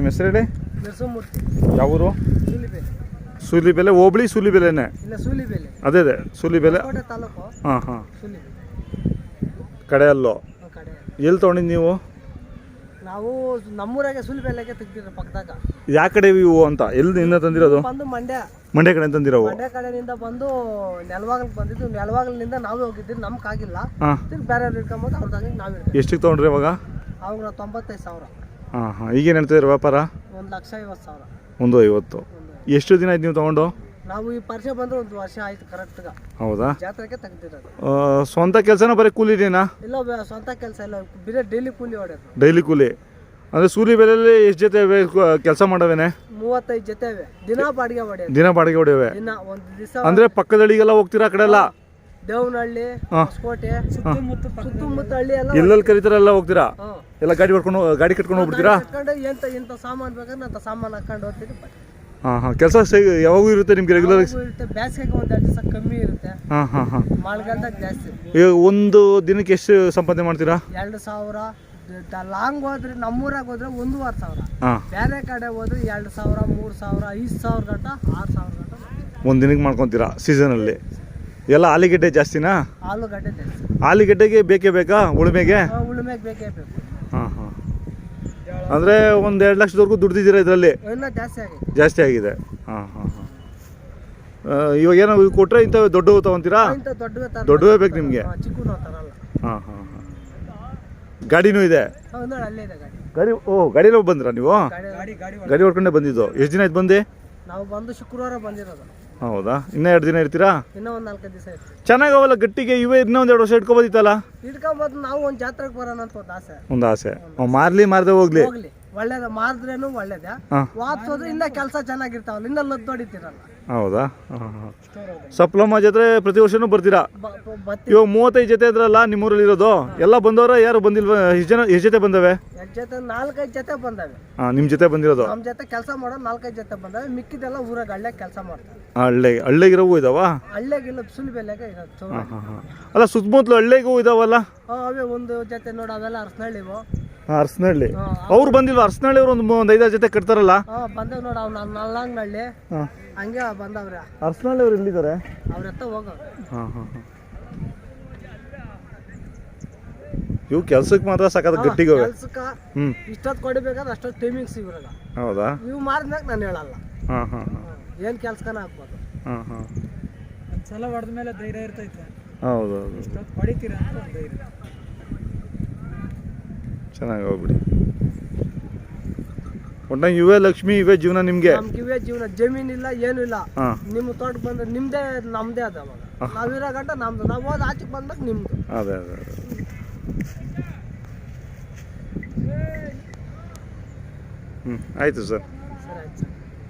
ನಿಮ್ಮ ಹೆಸರು ಹೇಳಿ. ನರಸಿಂಹಮೂರ್ತಿ. ಯಾವೂರು? ಸೂಲಿಬೆಲೆ. ಸೂಲಿಬೆಲೆ ಹೋಬಳಿ ಸೂಲಿಬೆಲೆನೇ? ಇಲ್ಲ ಸೂಲಿಬೆಲೆ. ಅದೇ ಸೂಲಿಬೆಲೆ. ಕೋಟೆ ತಾಲೂಕು. ಹಾಂ ಹಾಂ. ಸೂಲಿಬೆಲೆ ಕಡೆ ಅಲ್ಲೋ. ಕಡೆ. ಎಲ್ಲಿ ತೊಗೊಂಡಿದ್ದು ನೀವು? ನಾವು ನಮ್ಮೂರಾಗೆ ಸೂಲಿಬೆಲೆಗೆ ತೆಗ್ದಿರೋ ಪಕ್ಕದಾಗ. ಯಾವ ಕಡೆ ಇವು ಅಂತ ಎಲ್ಲಿಂದ ತಂದಿರೋದು? ಬಂದು ಮಂಡ್ಯ. ಮಂಡ್ಯ ಕಡೆ ತಂದಿರೋವು? ಮಂಡ್ಯ ಕಡೆಯಿಂದ ಬಂದು ನೆಲವಾಗಲಿಗೆ ಬಂದಿದ್ದು. ನೆಲವಾಗಲಿನಿಂದ ನಾವೇ ಹೋಗಿದ್ದೀವಿ, ನಮ್ಗೆ ಆಗಿಲ್ಲ. ಹಾಂ. ಬೇರೆ ಇಟ್ಕೊಂಬೋದು ಅವ್ರದಾಗ ನಾವು ಇರ್ತೀವಿ. ಎಷ್ಟಿಗೆ ತೊಗೊಂಡ್ರಿ ಅವಾಗ? ಅವಾಗ 95,000. ಹಾಂ ಹಾಂ. ಈಗೇನು ಹೇಳ್ತಿದ್ದೀರಿ ವ್ಯಾಪಾರ? 1,50,000. 150. ಎಷ್ಟು ದಿನ ಆಯ್ತು ನೀವು ತೊಗೊಂಡು? ನಾವು ಈ ಪರಿಚಯ ಬಂದ್ರೆ 1 ವರ್ಷ ಆಯ್ತು ಕರೆಕ್ಟ್ಗ. ಹೌದಾ? ಜಾತ್ರೆಗೆ ತೆಗ್ದಿರೋದು. ಸ್ವಂತ ಕೆಲಸನ ಬರೀ ಕೂಲಿನೇನಾ? ಇಲ್ಲ, ಸ್ವಂತ ಕೆಲಸ ಇಲ್ಲ, ಬೇರೆ ಡೈಲಿ ಕೂಲಿ ಹೊಡೆಯೋದು. ಡೈಲಿ ಕೂಲಿ ಅಂದರೆ ಸೂಲಿಬೆಲೆಯಲ್ಲಿ ಎಷ್ಟು ಜೊತೆ ಕೆಲಸ ಮಾಡವೇನೆ? 35 ಜೊತೆ ಇವೆ. ದಿನ ಬಾಡಿಗೆ ಹೊಡೆಯೋದು. ದಿನ ಬಾಡಿಗೆ ಹೊಡೆಯವೆ? ದಿನ ಒಂದು ದಿವಸ. ಅಂದರೆ ಪಕ್ಕದಳ್ಳಿಗೆಲ್ಲ ಹೋಗ್ತೀರಾ ಆ ಕಡೆ ಎಲ್ಲ? ದೇವನಹಳ್ಳಿ, ಹೊಸಕೋಟೆ, ಸುತ್ತಮುತ್ತ ಹಳ್ಳಿ ಎಲ್ಲ. ಎಲ್ಲೆಲ್ಲಿ ಕರೀತಾರೆ ಎಲ್ಲ ಹೋಗ್ತೀರಾ? ಎಲ್ಲ ಗಾಡಿ ಕಟ್ಕೊಂಡು ಹೋಗ್ಬಿಡ್ತೀರಾ? ಇಂಥ ಸಾಮಾನು ಬೇಕಾದ್ರೆ ಅಂತ ಸಾಮಾನು ಹಾಕೊಂಡು ಹೋಗ್ತೀವಿ. ಹಾಂ ಹಾಂ. ಕೆಲಸ ಯಾವಾಗೂ ಇರುತ್ತೆ ನಿಮ್ಗೆ ರೆಗ್ಯುಲರ್? ಇರುತ್ತೆ. ಬೇಸಿಗೆಗೆ ಒಂದು 2 ದಿವಸ ಕಮ್ಮಿ ಇರುತ್ತೆ. ಹಾಂ ಹಾಂ ಹಾಂ. ಮಳೆಗಾಲದಾಗ ಜಾಸ್ತಿ. ಈಗ ಒಂದು ದಿನಕ್ಕೆ ಎಷ್ಟು ಸಂಪಾದನೆ ಮಾಡ್ತೀರಾ? 2,000. ಲಾಂಗ್ ಹೋದ್ರೆ ನಮ್ಮೂರಾಗ ಹೋದ್ರೆ 1,500. ಹಾಂ. ಬೇರೆ ಕಡೆ ಹೋದ್ರೆ 2,000, 3,000, 5,000 ಗಂಟ, 6,000 ಗಂಟ ಒಂದು ದಿನಕ್ಕೆ ಮಾಡ್ಕೊತೀರಾ ಸೀಸನಲ್ಲಿ? ಎಲ್ಲ ಆಲೂಗೆಡ್ಡೆ ಜಾಸ್ತಿನಾ? ಆಲೂಗಡ್ಡೆ ಜಾಸ್ತಿ. ಆಲೂಗೆಡ್ಡೆಗೆ ಬೇಕೇ ಬೇಕಾ ಉಳುಮೆಗೆ? ಉಳುಮೆಗೆ ಬೇಕೇ ಬೇಕು. ಹಾಂ ಹಾಂ. ಅಂದರೆ ಒಂದು 2 ಲಕ್ಷದವರೆಗೂ ದುಡ್ದಿದ್ದೀರಾ ಇದರಲ್ಲಿ? ಎಲ್ಲ ಜಾಸ್ತಿ ಆಗಿದೆ. ಜಾಸ್ತಿ ಆಗಿದೆ. ಹಾಂ ಹಾಂ ಹಾಂ. ಇವಾಗ ಏನೋ ಕೊಟ್ಟರೆ ಇಂಥವು ದೊಡ್ಡವು ತೊಗೊತೀರಾ? ಇಂಥ ದೊಡ್ಡವೇ ಬೇಕು ನಿಮಗೆ? ಚಿಕ್ಕ ತರಲ್ಲ. ಹಾಂ ಹಾಂ ಹಾಂ. ಗಾಡಿನೂ ಇದೆ? ಅಲ್ಲೇ ಇದೆ ಗಾಡಿ. ಗಾಡಿಯಲ್ಲಿ ಬಂದಿರಾ ನೀವು? ಗಾಡಿ ಹೊಡ್ಕೊಂಡೇ ಬಂದಿದ್ದು? ಎಷ್ಟು ದಿನ ಆಯ್ತು ಬಂದು? ನಾವು ಬಂದು ಶುಕ್ರವಾರ ಬಂದಿರೋದು. ಹೌದಾ? ಇನ್ನೂ 2 ದಿನ ಇರ್ತೀರಾ? ಇನ್ನೂ ಒಂದು 4 ದಿವಸ ಇರ್ತೀವಿ. ಚೆನ್ನಾಗವಲ್ಲ ಗಟ್ಟಿಗೆ ಇವೇ. ಇನ್ನೊಂದು 2 ವರ್ಷ ಇಟ್ಕೊಬೋದಿತ್ತಲ್ಲ? ಇಟ್ಕೊಬೋದು. ನಾವು ಒಂದು ಜಾತ್ರೆಗೆ ಬರೋಣ ಅಂತ ಒಂದು ಆಸೆ. ಮಾರದೆ ಹೋಗ್ಲಿ. ಒಳ್ಳೇದ ಮಾರಿದ್ರೇನು ಒಳ್ಳೇದೇ. ವಾದಿಸೋದ್ರೆ ಇನ್ನ ಕೆಲಸ ಚೆನ್ನಾಗಿರ್ತಾವಲ್ಲ, ಇನ್ನ ಲದ್ದು ಹೊಡಿತೀರಲ್ಲ. ಹೌದಾ? ಹಾಂ ಹಾಂ. ಸಪ್ಲಮ್ಮ ಜಾತ್ರೆ ಪ್ರತಿ ವರ್ಷನೂ ಬರ್ತೀರಾ? ಇವಾಗ 35 ಜೊತೆ ಇದ್ರಲ್ಲ ನಿಮ್ಮೂರಲ್ಲಿ ಇರೋದು, ಎಲ್ಲ ಬಂದವರ ಯಾರು ಬಂದಿಲ್ವ? ಎಷ್ಟು ಜೊತೆ ಬಂದವೆ? 4-5 ಜೊತೆ ಬಂದವೆ. ಹಾಂ. ನಿಮ್ಮ ಜೊತೆ ಬಂದಿರೋದು? ನಮ್ಮ ಜೊತೆ ಕೆಲಸ ಮಾಡೋ 4-5 ಜೊತೆ ಬಂದವೆ. ಮಿಕ್ಕಿದೆಲ್ಲ ಊರಾಗ ಹಳ್ಳಿಯಾಗ ಕೆಲಸ ಮಾಡ್ತಾರೆ. ಹಳ್ಳಿಗಿರೋವು ಇದಾವ? ಹಳ್ಳಿಯಾಗಿಲ್ಲ, ಸುಲಿಬೆಲೆಗೆ ಇರೋದು. ಹಾಂ ಹಾಂ ಹಾಂ. ಅಲ್ಲ ಸುತ್ತಮುತ್ತಲು ಹಳ್ಳಿಗೂ ಇದಾವಲ್ಲ? ಅವೇ ಒಂದು ಜೊತೆ ನೋಡಿ, ಅವೆಲ್ಲ ಅರಸನಹಳ್ಳಿವು. ಅರಸನಹಳ್ಳಿ ಅವ್ರು ಬಂದಿಲ್ವ? ಅರಸನಹಳ್ಳಿ ಅವ್ರು ಒಂದು 5-6 ಜೊತೆ ಕಟ್ತಾರಲ್ಲ? ಬಂದೇವ್ ನೋಡಿ. ಅವ್ನು ನಲ್ಲಂಗನಹಳ್ಳಿ ಹಂಗೆ ಬಂದವ್ರೆ. ಅರಸನಹಳ್ಳಿ ಅವ್ರು ಎಲ್ಲಿದ್ದಾರೆ? ಅವ್ರ ಹತ್ತ ಹೋಗ. ಹಾಂ ಹಾಂ ಹಾಂ. ಇವು ಕೆಲ್ಸಕ್ಕೆ ಮಾತ್ರ ಸಾಕಾದ ಗಟ್ಟಿಗೆ ಕೆಲ್ಸಕ್ಕೆ ಇಷ್ಟೊತ್ತು ಕೊಡಬೇಕಾದ್ರೆ ಅಷ್ಟೊತ್ತು ಟೈಮಿಂಗ್ಸ್ ಇವ್ರಾಗ. ಹೌದಾ? ಇವು ಮಾಡಿದ್ಮ್ಯಾಗ ನಾನು ಹೇಳಲ್ಲ. ಹಾಂ ಹಾಂ ಹಾಂ. ಏನು ಕೆಲ್ಸಕ್ಕನ ಹಾಕ್ಬೋದು. ಹಾಂ ಹಾಂ. ಒಂದ್ಸಲ ಹೊಡೆದ ಮೇಲೆ ಧೈರ್ಯ ಇರ್ತೈತೆ. ಹೌದು ಹೌದು. ಇಷ್ಟೊತ್ತು ಹೊಡಿತೀರಾ ಅಂತ ಒಂದು ಧೈರ್ಯ. ಚೆನ್ನಾಗಿ ಹೋಗ್ಬಿಡಿ. ಒಟ್ಟ ಇವೇ ಲಕ್ಷ್ಮಿ, ಇವೇ ಜೀವನ ನಿಮಗೆ? ನಮ್ಗೆ ಇವೇ ಜೀವನ. ಜಮೀನಿಲ್ಲ, ಏನೂ ಇಲ್ಲ. ಹಾಂ. ನಿಮ್ಮ ತೋಟ ಬಂದ್ರೆ ನಿಮ್ಮದೇ, ನಮ್ಮದೇ ಅದ. ಅವಾಗ ನಾವಿರೋ ಗಂಟ ನಮ್ದು. ನಾವು ಹೋದ ಆಚೆಗೆ ಬಂದಾಗ ನಿಮ್ಮದು. ಅದೇ ಅದೇ ಅದೇ. ಆಯಿತು ಸರ್. ಸರಿ ಆಯ್ತು ಸರ್.